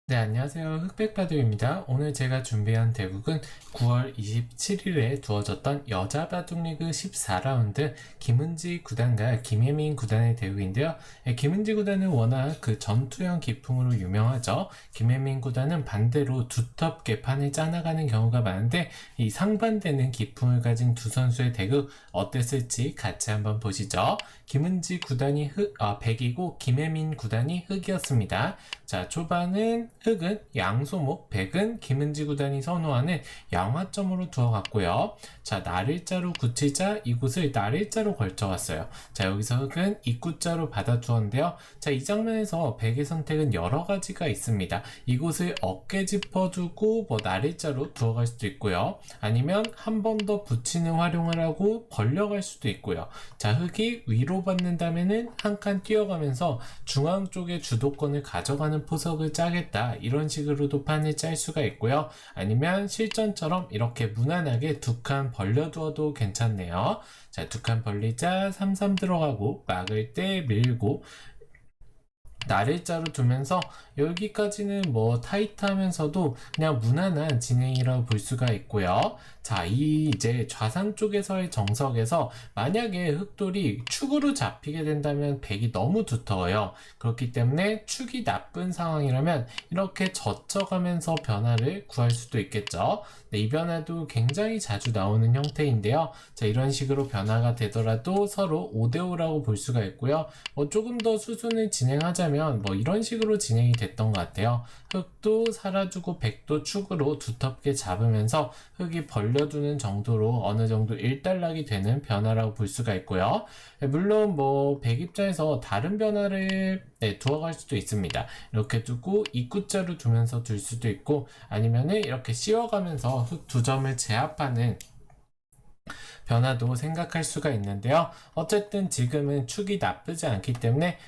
네, 안녕하세요. 흑백바둑입니다. 오늘 제가 준비한 대국은 9월 27일에 두어졌던 여자바둑리그 14라운드 김은지 구단과 김혜민 구단의 대국인데요. 김은지 구단은 워낙 그 전투형 기풍으로 유명하죠. 김혜민 구단은 반대로 두텁게 판을 짜나가는 경우가 많은데 이 상반되는 기풍을 가진 두 선수의 대국 어땠을지 같이 한번 보시죠. 김은지 구단이 백이고 김혜민 구단이 흑이었습니다. 자, 초반은 흑은 양소목, 백은 김은지 구단이 선호하는 양화점으로 두어갔고요. 자, 날일자로 굳히자 이곳을 날일자로 걸쳐갔어요. 자, 여기서 흑은 입구자로 받아두었는데요. 자, 이 장면에서 백의 선택은 여러 가지가 있습니다. 이곳을 어깨 짚어주고 날일자로 두어갈 수도 있고요. 아니면 한 번 더 붙이는 활용을 하고 벌려갈 수도 있고요. 자, 흑이 위로 받는다면은 한 칸 뛰어가면서 중앙 쪽에 주도권을 가져가는 포석을 짜겠다, 이런 식으로도 판을 짤 수가 있고요. 아니면 실전처럼 이렇게 무난하게 두 칸 벌려두어도 괜찮네요. 자, 두 칸 벌리자 3-3 들어가고 막을 때 밀고 날일자로 두면서 여기까지는 타이트하면서도 그냥 무난한 진행이라고 볼 수가 있고요. 자, 이제 좌상 쪽에서의 정석에서 만약에 흑돌이 축으로 잡히게 된다면 백이 너무 두터워요. 그렇기 때문에 축이 나쁜 상황이라면 이렇게 젖혀가면서 변화를 구할 수도 있겠죠. 네, 이 변화도 굉장히 자주 나오는 형태인데요. 자, 이런 식으로 변화가 되더라도 서로 5대5라고 볼 수가 있고요. 조금 더 수순을 진행하자면 이런 식으로 진행이 됐던 것 같아요. 흑도 살아주고 백도 축으로 두텁게 잡으면서 흑이 벌려두는 정도로 어느 정도 일단락이 되는 변화라고 볼 수가 있고요. 물론 백 입장에서 다른 변화를 두어갈 수도 있습니다. 이렇게 두고 입구자로 두면서 둘 수도 있고, 아니면은 이렇게 씌워가면서 흑 두 점을 제압하는 변화도 생각할 수가 있는데요. 어쨌든 지금은 축이 나쁘지 않기 때문에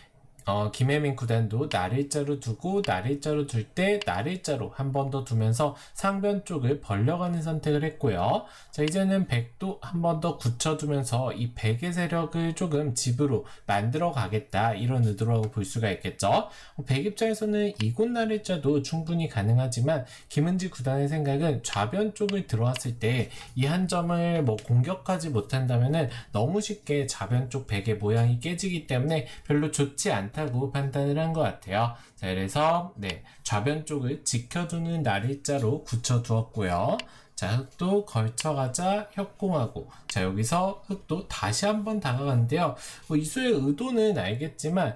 김혜민 구단도 날일자로 두고 날일자로 둘 때 날일자로 한 번 더 두면서 상변 쪽을 벌려가는 선택을 했고요. 자, 이제는 백도 한 번 더 굳혀두면서 이 백의 세력을 조금 집으로 만들어 가겠다, 이런 의도라고 볼 수가 있겠죠. 백 입장에서는 이곳 날일자도 충분히 가능하지만 김은지 구단의 생각은 좌변 쪽을 들어왔을 때 이 한 점을 공격하지 못한다면은 너무 쉽게 좌변 쪽 백의 모양이 깨지기 때문에 별로 좋지 않다고 판단을 한 것 같아요. 자, 그래서 좌변 쪽을 지켜두는 날일자로 굳혀두었고요. 자, 흑도 걸쳐가자 협공하고, 자, 여기서 흑도 다시 한번 다가가는데요. 이수의 의도는 알겠지만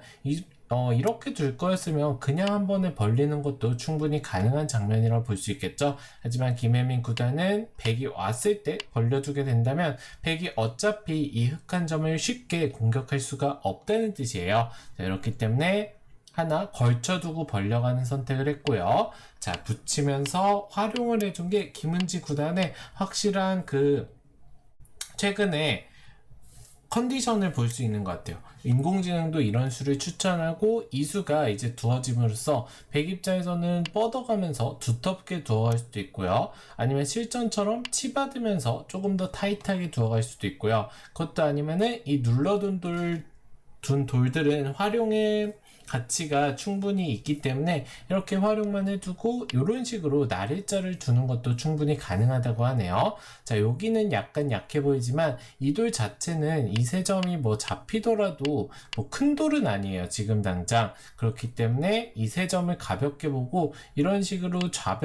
이렇게 둘 거였으면 그냥 한 번에 벌리는 것도 충분히 가능한 장면이라고 볼 수 있겠죠. 하지만 김혜민 구단은 백이 왔을 때 벌려주게 된다면 백이 어차피 이 흑한 점을 쉽게 공격할 수가 없다는 뜻이에요. 자, 이렇기 때문에 하나 걸쳐두고 벌려가는 선택을 했고요. 자, 붙이면서 활용을 해준 게 김은지 구단의 확실한 최근에 컨디션을 볼 수 있는 것 같아요. 인공지능도 이런 수를 추천하고 이 수가 이제 두어짐으로써 백 입장에서는 뻗어가면서 두텁게 두어갈 수도 있고요. 아니면 실전처럼 치받으면서 조금 더 타이트하게 두어갈 수도 있고요. 그것도 아니면은 이 눌러둔 둔 돌들은 활용의 가치가 충분히 있기 때문에 이렇게 활용만 해두고 이런 식으로 날일자를 두는 것도 충분히 가능하다고 하네요. 자, 여기는 약간 약해 보이지만 이 돌 자체는 이 세 점이 잡히더라도 큰 돌은 아니에요, 지금 당장. 그렇기 때문에 이 세 점을 가볍게 보고 이런 식으로 좌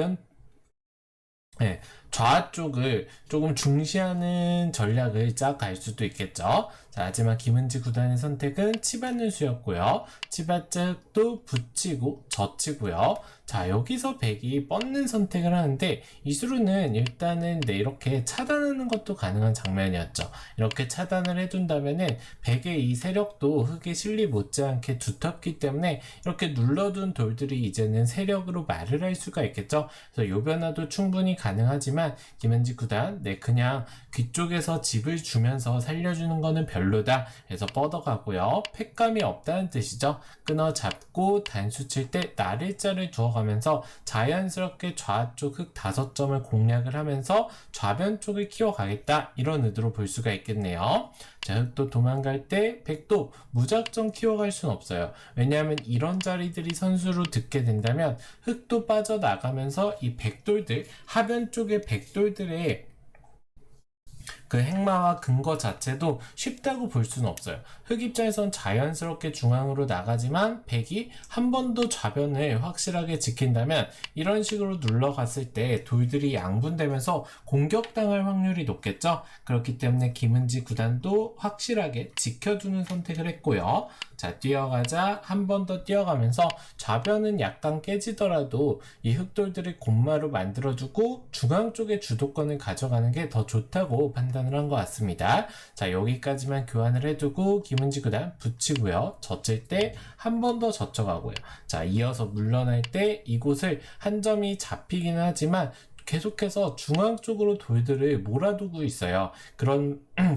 쪽을 조금 중시하는 전략을 짜 갈 수도 있겠죠. 자, 하지만 김은지 구단의 선택은 치받는 수였고요. 치받자도 붙이고 젖히고요. 자, 여기서 백이 뻗는 선택을 하는데 이 수로는 일단은 이렇게 차단하는 것도 가능한 장면이었죠. 이렇게 차단을 해둔다면은 백의 이 세력도 흙에 실리 못지않게 두텁기 때문에 이렇게 눌러둔 돌들이 이제는 세력으로 말을 할 수가 있겠죠. 그래서 요 변화도 충분히 가능하지만 김은지 구단 그냥 뒤쪽에서 집을 주면서 살려주는 거는 별로다, 그래서 뻗어가고요. 팩감이 없다는 뜻이죠. 끊어 잡고 단수 칠 때 날일자를 두어가면서 자연스럽게 좌쪽 흑 5점을 공략을 하면서 좌변 쪽을 키워가겠다, 이런 의도로 볼 수가 있겠네요. 자, 흑도 도망갈 때 백도 무작정 키워갈 순 없어요. 왜냐하면 이런 자리들이 선수로 득게 된다면 흑도 빠져나가면서 이 백돌들, 하변 쪽의 백돌들의 그 행마와 근거 자체도 쉽다고 볼 수는 없어요. 흑 입장에선 자연스럽게 중앙으로 나가지만 백이 한 번 더 좌변을 확실하게 지킨다면 이런 식으로 눌러갔을 때 돌들이 양분되면서 공격당할 확률이 높겠죠. 그렇기 때문에 김은지 구단도 확실하게 지켜주는 선택을 했고요. 자, 뛰어가자. 한 번 더 뛰어가면서 좌변은 약간 깨지더라도 이 흑돌들을 곰마로 만들어주고 중앙 쪽에 주도권을 가져가는 게 더 좋다고 판단을 한 것 같습니다. 자, 여기까지만 교환을 해두고 김은지 구단 붙이고요. 젖을 때 한 번 더 젖혀가고요. 자, 이어서 물러날 때 이곳을 한 점이 잡히긴 하지만 계속해서 중앙 쪽으로 돌들을 몰아두고 있어요.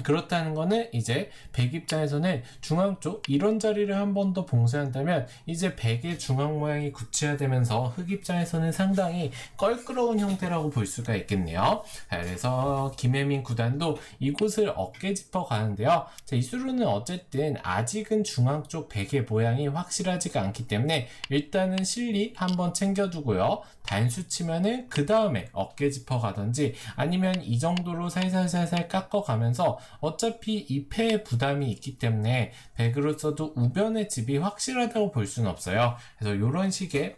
그렇다는 거는 이제 백 입장에서는 중앙 쪽 이런 자리를 한 번 더 봉쇄한다면 이제 백의 중앙 모양이 구체화되면서 흑 입장에서는 상당히 껄끄러운 형태라고 볼 수가 있겠네요. 자, 그래서 김혜민 구단도 이곳을 어깨 짚어 가는데요. 자, 이 수루는 어쨌든 아직은 중앙 쪽 백의 모양이 확실하지가 않기 때문에 일단은 실리 한번 챙겨두고요. 단수 치면은 그 다음에 어깨 짚어 가든지 아니면 이 정도로 살살살살 깎아가면서 어차피 이 패의 부담이 있기 때문에 백으로서도 우변의 집이 확실하다고 볼 수는 없어요. 그래서 이런 식의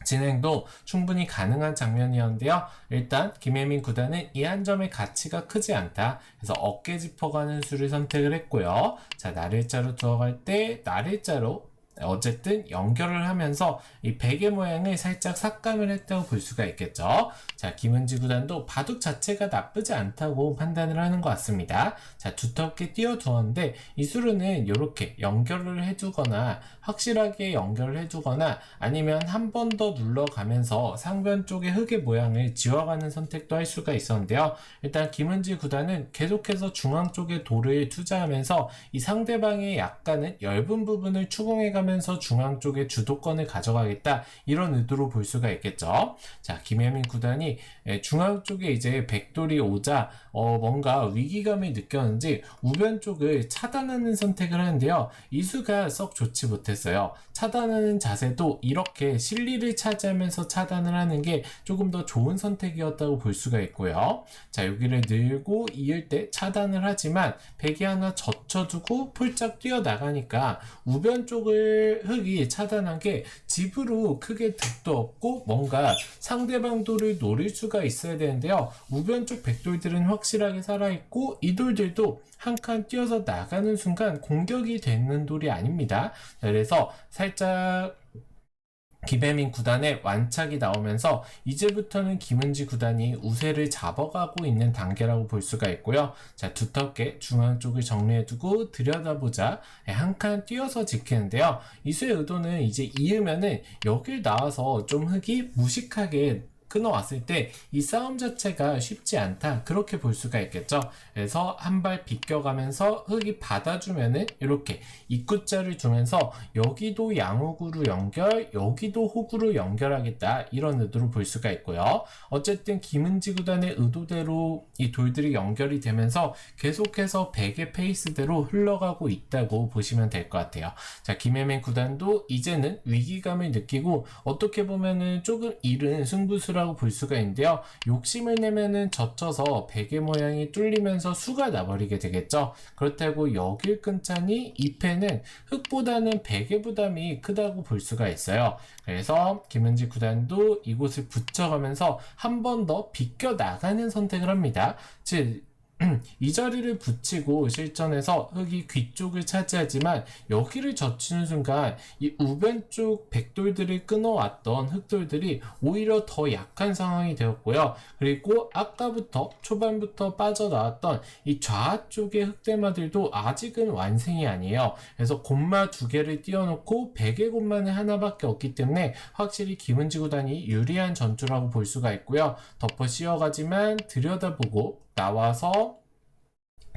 진행도 충분히 가능한 장면이었는데요. 일단 김혜민 구단은 이 한 점의 가치가 크지 않다. 그래서 어깨 짚어가는 수를 선택을 했고요. 자, 날일자로 들어갈 때 날일자로 어쨌든 연결을 하면서 이 베개 모양을 살짝 삭감을 했다고 볼 수가 있겠죠. 자, 김은지 구단도 바둑 자체가 나쁘지 않다고 판단을 하는 것 같습니다. 자, 두텁게 띄워두었는데 이 수루는 이렇게 연결을 해주거나 확실하게 연결을 해주거나 아니면 한 번 더 눌러가면서 상변 쪽의 흙의 모양을 지워가는 선택도 할 수가 있었는데요. 일단 김은지 구단은 계속해서 중앙 쪽에 돌을 투자하면서 이 상대방의 약간은 엷은 부분을 추궁해가면서 중앙 쪽에 주도권을 가져가겠다, 이런 의도로 볼 수가 있겠죠. 자, 김혜민 구단이 중앙 쪽에 이제 백돌이 오자 뭔가 위기감을 느꼈는지 우변 쪽을 차단하는 선택을 하는데요. 이 수가 썩 좋지 못했어요. 차단하는 자세도 이렇게 실리를 차지하면서 차단을 하는 게 조금 더 좋은 선택이었다고 볼 수가 있고요. 자, 여기를 늘고 이을 때 차단을 하지만 백이 하나 젖혀주고 폴짝 뛰어나가니까 우변 쪽을 흑이 차단한 게 집으로 크게 득도 없고 뭔가 상대방 돌을 노릴 수가 있어야 되는데요. 우변 쪽 백돌들은 확실하게 살아있고 이 돌들도 한 칸 뛰어서 나가는 순간 공격이 되는 돌이 아닙니다. 그래서 살짝 김혜민 구단의 완착이 나오면서 이제부터는 김은지 구단이 우세를 잡아가고 있는 단계라고 볼 수가 있고요. 자, 두텁게 중앙 쪽을 정리해두고 들여다보자 한 칸 뛰어서 지키는데요. 이수의 의도는 이제 이으면은 여길 나와서 좀 흙이 무식하게 끊어왔을 때 이 싸움 자체가 쉽지 않다, 그렇게 볼 수가 있겠죠. 그래서 한 발 비껴가면서 흙이 받아주면은 이렇게 입구자를 주면서 여기도 양호구로 연결, 여기도 호구로 연결하겠다, 이런 의도로 볼 수가 있고요. 어쨌든 김은지 구단의 의도대로 이 돌들이 연결이 되면서 계속해서 백의 페이스대로 흘러가고 있다고 보시면 될 것 같아요. 자, 김혜민 구단도 이제는 위기감을 느끼고 어떻게 보면은 조금 이른 승부수라고 볼 수가 있는데요. 욕심을 내면은 젖혀서 베개 모양이 뚫리면서 수가 나버리게 되겠죠. 그렇다고 여길 끊자니 이 패는 흑보다는 베개 부담이 크다고 볼 수가 있어요. 그래서 김은지 구단도 이곳을 붙여가면서 한 번 더 비껴 나가는 선택을 합니다. 즉 이 자리를 붙이고 실전에서 흑이 귀 쪽을 차지하지만 여기를 젖히는 순간 이 우변 쪽 백돌들을 끊어왔던 흑돌들이 오히려 더 약한 상황이 되었고요. 그리고 아까부터 초반부터 빠져나왔던 이 좌 쪽의 흑대마들도 아직은 완성이 아니에요. 그래서 곰마 두 개를 띄워놓고 백의 곰마는 하나밖에 없기 때문에 확실히 김은지 구단이 유리한 전투라고 볼 수가 있고요. 덮어 씌워가지만 들여다보고 나와서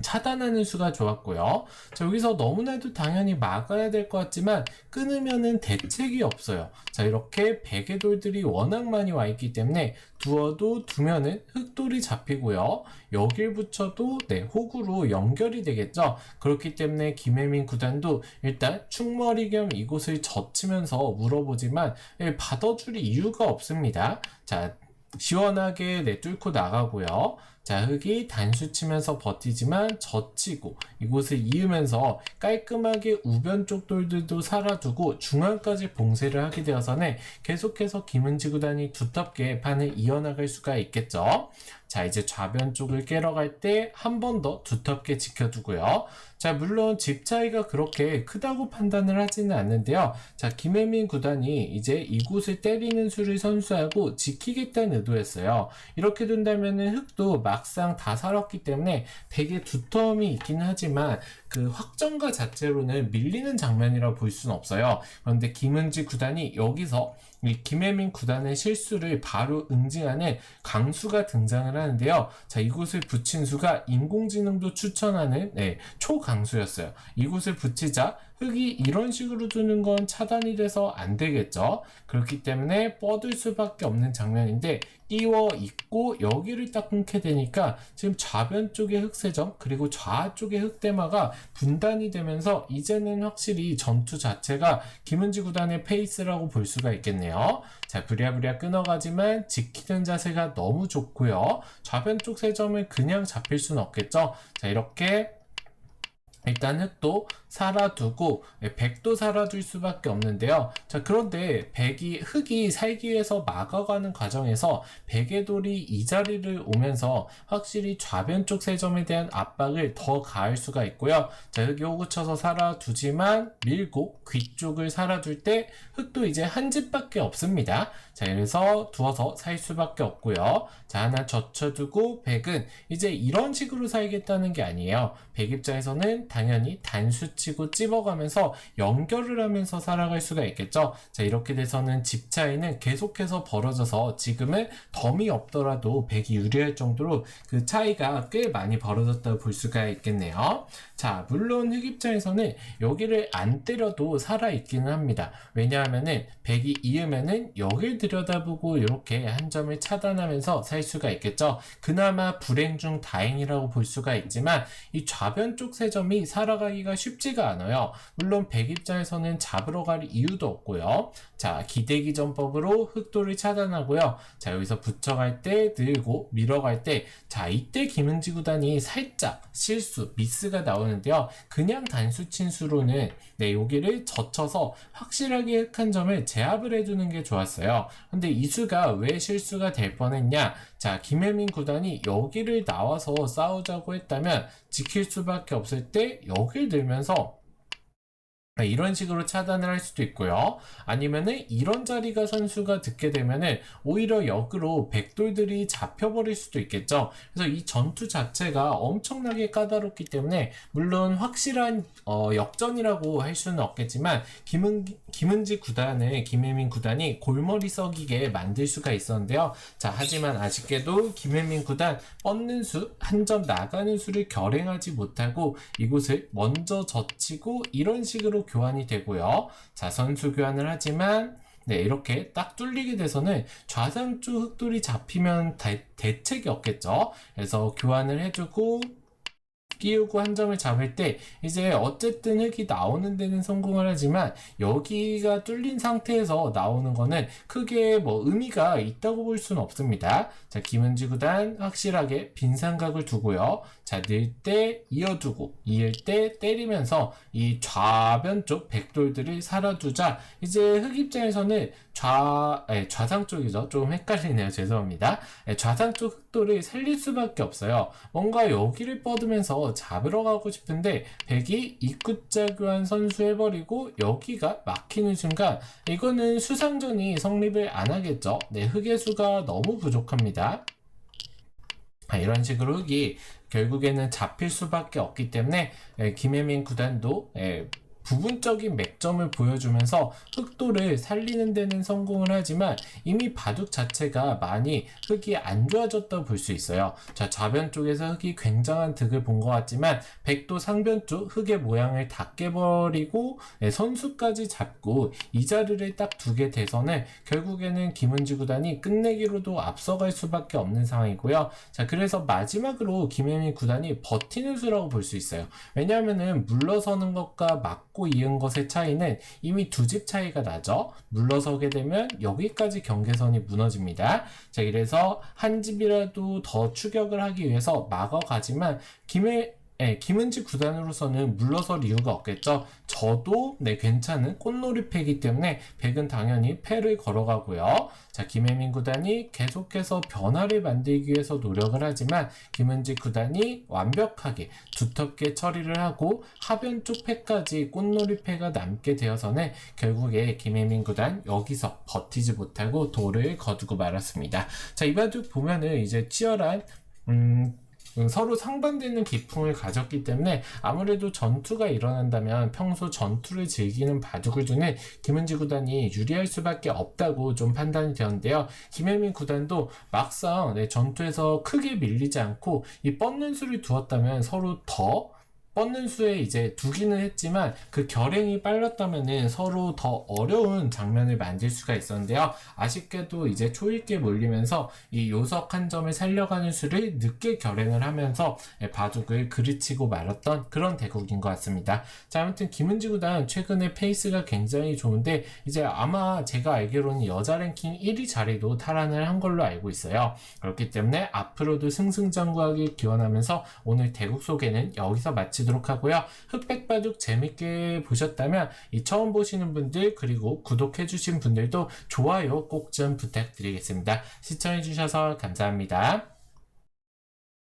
차단하는 수가 좋았고요. 자, 여기서 너무나도 당연히 막아야 될 것 같지만 끊으면은 대책이 없어요. 자, 이렇게 베개 돌들이 워낙 많이 와 있기 때문에 두어도 두면은 흑돌이 잡히고요. 여길 붙여도 호구로 연결이 되겠죠. 그렇기 때문에 김혜민 구단도 일단 충머리 겸 이곳을 젖히면서 물어보지만 받아줄 이유가 없습니다. 자, 시원하게 뚫고 나가고요. 자, 흑이 단수 치면서 버티지만 젖히고 이곳을 이으면서 깔끔하게 우변 쪽 돌들도 살아두고 중앙까지 봉쇄를 하게 되어서는 계속해서 김은지 구단이 두텁게 판을 이어나갈 수가 있겠죠. 자, 이제 좌변 쪽을 깨러 갈 때 한 번 더 두텁게 지켜두고요. 자, 물론 집 차이가 그렇게 크다고 판단을 하지는 않는데요. 자, 김혜민 구단이 이제 이곳을 때리는 수를 선수하고 지키겠다는 의도였어요. 이렇게 된다면은 흑도 막상 다 살았기 때문에 되게 두터움이 있기는 하지만 그 확정가 자체로는 밀리는 장면이라 볼 수는 없어요. 그런데 김은지 구단이 여기서 이 김혜민 구단의 실수를 바로 응징하는 강수가 등장을 하는데요. 자, 이곳을 붙인 수가 인공지능도 추천하는 초강수였어요. 이곳을 붙이자 흑이 이런 식으로 두는 건 차단이 돼서 안 되겠죠. 그렇기 때문에 뻗을 수밖에 없는 장면인데 띄워 있고 여기를 딱 끊게 되니까 지금 좌변 쪽의 흑세점 그리고 좌 쪽의 흑대마가 분단이 되면서 이제는 확실히 전투 자체가 김은지 구단의 페이스라고 볼 수가 있겠네요. 자, 부랴부랴 끊어가지만 지키는 자세가 너무 좋고요. 좌변 쪽 세점을 그냥 잡힐 수는 없겠죠. 자, 이렇게 일단 흑도 살아두고 백도 살아둘 수밖에 없는데요. 자, 그런데 흑이 살기 위해서 막아가는 과정에서 백의 돌이 이 자리를 오면서 확실히 좌변 쪽 세점에 대한 압박을 더 가할 수가 있고요. 자, 흑이 호구 쳐서 살아두지만 밀고 귀 쪽을 살아둘 때 흑도 이제 한 집밖에 없습니다. 자, 그래서 두어서 살 수밖에 없고요. 자, 하나 젖혀두고 백은 이제 이런 식으로 살겠다는 게 아니에요. 백 입장에서는 당연히 단수 치고 찝어가면서 연결을 하면서 살아갈 수가 있겠죠. 자, 이렇게 돼서는 집 차이는 계속해서 벌어져서 지금은 덤이 없더라도 백이 유리할 정도로 그 차이가 꽤 많이 벌어졌다고 볼 수가 있겠네요. 자, 물론 흑 입장에서는 여기를 안 때려도 살아있기는 합니다. 왜냐하면은 백이 이으면은 여길 들여다보고 이렇게 한 점을 차단하면서 살 수가 있겠죠. 그나마 불행 중 다행이라고 볼 수가 있지만 이 좌변 쪽 세점이 살아가기가 쉽지가 않아요. 물론 백 입장에서는 잡으러 갈 이유도 없고요. 자, 기대기 전법으로 흑도를 차단하고요. 자, 여기서 붙여갈 때 늘고 밀어갈 때 자, 이때 김은지 구단이 살짝 실수 미스가 나오는데요. 그냥 단수 친수로는 여기를 젖혀서 확실하게 흑한 점을 제압을 해두는 게 좋았어요. 근데 이 수가 왜 실수가 될 뻔했냐? 자, 김혜민 구단이 여기를 나와서 싸우자고 했다면 지킬 수밖에 없을 때 여길 들면서 이런 식으로 차단을 할 수도 있고요. 아니면은 이런 자리가 선수가 듣게 되면은 오히려 역으로 백돌들이 잡혀버릴 수도 있겠죠. 그래서 이 전투 자체가 엄청나게 까다롭기 때문에 물론 확실한 역전이라고 할 수는 없겠지만 김은지 구단을 김혜민 구단이 골머리 썩이게 만들 수가 있었는데요. 자, 하지만 아쉽게도 김혜민 구단 뻗는 수, 한 점 나가는 수를 결행하지 못하고 이곳을 먼저 젖히고 이런 식으로 교환이 되고요. 자, 선수 교환을 하지만 이렇게 딱 뚫리게 돼서는 좌상 쪽 흑돌이 잡히면 대책이 없겠죠. 그래서 교환을 해주고 끼우고 한 점을 잡을 때 이제 어쨌든 흑이 나오는 데는 성공을 하지만 여기가 뚫린 상태에서 나오는 거는 크게 의미가 있다고 볼 수는 없습니다. 자, 김은지 구단 확실하게 빈 삼각을 두고요. 자, 늘 때 이어두고 이을 때 때리면서 이 좌변 쪽 백돌들을 살아두자 이제 흑 입장에서는 좌상 쪽이죠. 좀 헷갈리네요. 죄송합니다. 좌상 쪽 흑돌을 살릴 수밖에 없어요. 뭔가 여기를 뻗으면서 잡으러 가고 싶은데 백이 입구자 교환 선수 해버리고 여기가 막히는 순간 이거는 수상전이 성립을 안 하겠죠. 흑의 수가 너무 부족합니다. 이런 식으로 흑이 결국에는 잡힐 수밖에 없기 때문에 김혜민 구단도 부분적인 맥점을 보여주면서 흑도를 살리는 데는 성공을 하지만 이미 바둑 자체가 많이 흑이 안 좋아졌다고 볼 수 있어요. 자, 좌변 쪽에서 흑이 굉장한 득을 본 것 같지만 백도 상변 쪽 흑의 모양을 다 깨버리고 선수까지 잡고 이 자리를 딱 두게 돼서는 결국에는 김은지 구단이 끝내기로도 앞서갈 수밖에 없는 상황이고요. 자, 그래서 마지막으로 김혜민 구단이 버티는 수라고 볼 수 있어요. 왜냐하면은 물러서는 것과 맞고 이은 것의 차이는 이미 두 집 차이가 나죠. 물러서게 되면 여기까지 경계선이 무너집니다. 자, 그래서 한 집이라도 더 추격을 하기 위해서 막아가지만 김은지 구단으로서는 물러설 이유가 없겠죠. 저도 괜찮은 꽃놀이패이기 때문에 백은 당연히 패를 걸어가고요. 자, 김혜민 구단이 계속해서 변화를 만들기 위해서 노력을 하지만 김은지 구단이 완벽하게 두텁게 처리를 하고 하변 쪽 패까지 꽃놀이패가 남게 되어서는 결국에 김혜민 구단 여기서 버티지 못하고 도를 거두고 말았습니다. 자, 이 바둑 보면은 이제 치열한 서로 상반되는 기풍을 가졌기 때문에 아무래도 전투가 일어난다면 평소 전투를 즐기는 바둑을 두는 김은지 구단이 유리할 수밖에 없다고 좀 판단이 되었는데요. 김혜민 구단도 막상 전투에서 크게 밀리지 않고 이 뻗는 수를 두었다면 서로 더 뻗는 수에 이제 두기는 했지만 그 결행이 빨랐다면은 서로 더 어려운 장면을 만들 수가 있었는데요. 아쉽게도 이제 초읽기에 몰리면서 이 요석 한 점을 살려가는 수를 늦게 결행을 하면서 바둑을 그르치고 말았던 그런 대국인 것 같습니다. 자, 아무튼 김은지 구단 최근에 페이스가 굉장히 좋은데 이제 아마 제가 알기로는 여자 랭킹 1위 자리도 탈환을 한 걸로 알고 있어요. 그렇기 때문에 앞으로도 승승장구하길 기원하면서 오늘 대국 소개는 여기서 마치도록 하고요. 흑백 바둑 재밌게 보셨다면 이 처음 보시는 분들 그리고 구독해주신 분들도 좋아요 꼭 좀 부탁드리겠습니다. 시청해주셔서 감사합니다.